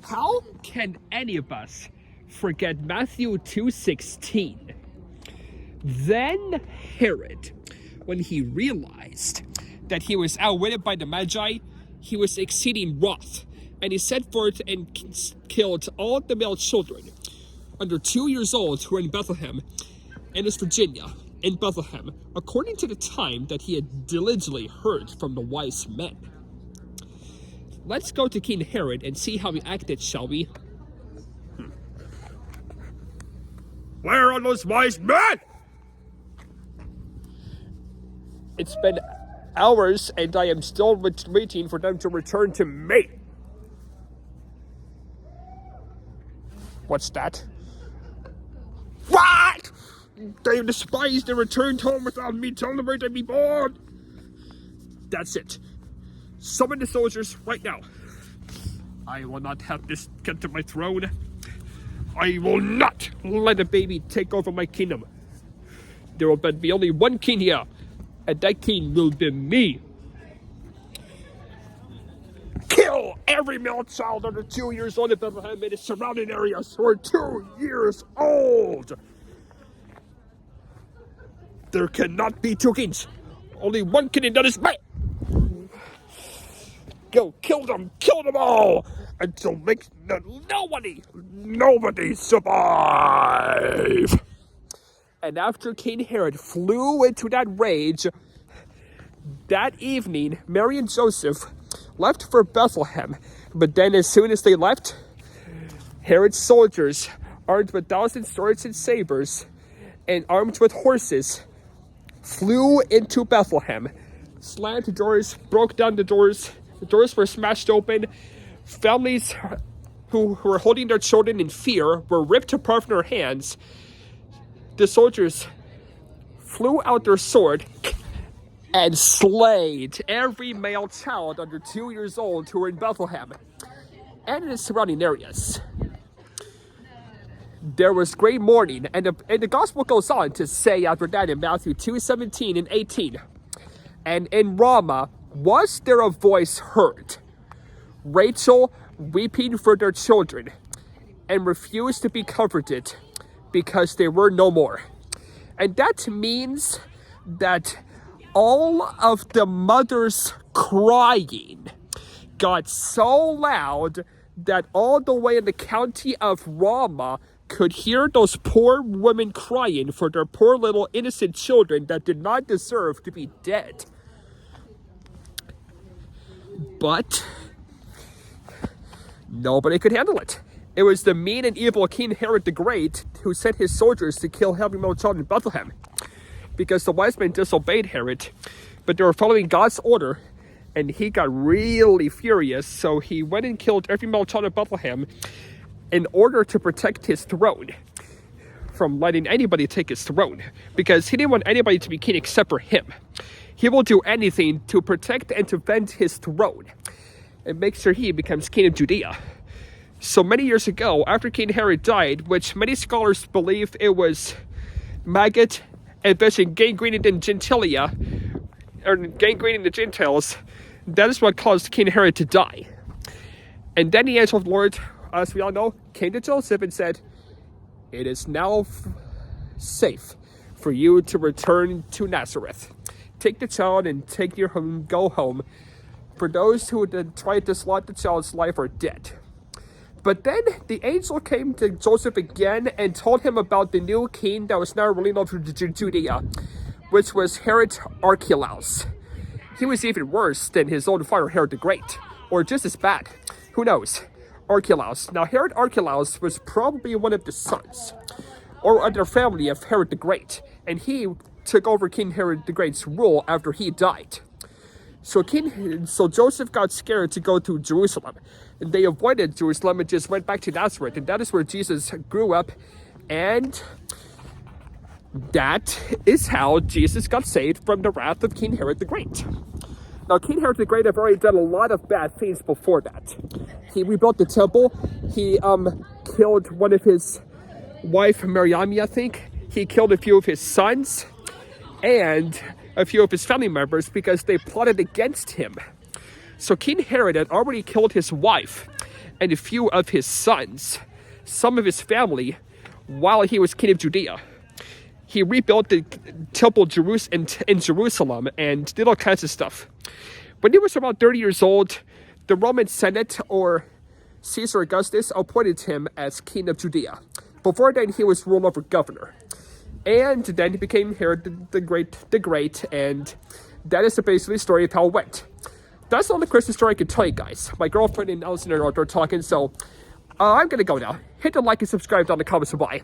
How can any of us forget Matthew 2:16? Then Herod, when he realized that he was outwitted by the Magi, he was exceeding wroth, and he set forth and killed all the male children under 2 years old who were in Bethlehem and West Virginia, in Bethlehem, according to the time that he had diligently heard from the wise men. Let's go to King Herod and see how he acted, shall we? Where are those wise men? It's been hours and I am still waiting for them to return to me. What's that? What? They despised and returned home without me telling them where to be born. That's it. Summon the soldiers right now. I will not have this get to my throne. I will not let a baby take over my kingdom. There will be only one king here, and that king will be me. Kill every male child under 2 years old in Bethlehem and its surrounding areas who are 2 years old. There cannot be two kings. Only one king, and that is me. Go, kill them all, until make nobody survive. And after King Herod flew into that rage, that evening, Mary and Joseph left for Bethlehem. But then as soon as they left, Herod's soldiers, armed with 1,000 swords and sabers, and armed with horses, flew into Bethlehem, slammed the doors, broke down the doors. The doors were smashed open. Families who were holding their children in fear were ripped apart from their hands. The soldiers flew out their sword and slayed every male child under 2 years old who were in Bethlehem and in its surrounding areas. There was great mourning, and the gospel goes on to say after that in Matthew 2:17 and 18, and in Rama was there a voice heard, Rachel weeping for their children, and refused to be comforted because they were no more. And that means that all of the mothers crying got so loud that all the way in the county of Rama could hear those poor women crying for their poor little innocent children that did not deserve to be dead. But nobody could handle it. It was the mean and evil King Herod the Great who sent his soldiers to kill every male child in Bethlehem, because the wise men disobeyed Herod, but they were following God's order, and he got really furious, so he went and killed every male child in Bethlehem in order to protect his throne from letting anybody take his throne, because he didn't want anybody to be king except for him. He will do anything to protect and to defend his throne and make sure he becomes king of Judea. So many years ago, after King Herod died, which many scholars believe it was maggot and gangrene in Gentilia, or gangrene in the Gentiles, that is what caused King Herod to die. And then the angel of the Lord, as we all know, came to Joseph and said, "It is now safe for you to return to Nazareth. Take the child and take your home, go home. For those who tried to slaughter the child's life are dead." But then the angel came to Joseph again and told him about the new king that was now ruling over Judea, which was Herod Archelaus. He was even worse than his own father Herod the Great, or just as bad. Who knows? Archelaus. Now Herod Archelaus was probably one of the sons, or other family of Herod the Great, and he took over King Herod the Great's rule after he died. So Joseph got scared to go to Jerusalem, and they avoided Jerusalem and just went back to Nazareth, and that is where Jesus grew up, and that is how Jesus got saved from the wrath of King Herod the Great. Now, King Herod the Great had already done a lot of bad things before that. He rebuilt the temple. He killed one of his wife, Mariamne, I think. He killed a few of his sons and a few of his family members because they plotted against him. So King Herod had already killed his wife, and a few of his sons, some of his family, while he was king of Judea. He rebuilt the temple in Jerusalem and did all kinds of stuff. When he was about 30 years old, the Roman Senate, or Caesar Augustus, appointed him as king of Judea. Before then, he was ruled over governor. And then he became Herod the Great, and that is basically the story of how it went. That's all the Christmas story I can tell you guys. My girlfriend and Allison and I are talking, so I'm going to go now. Hit the like and subscribe down in the comments. Bye.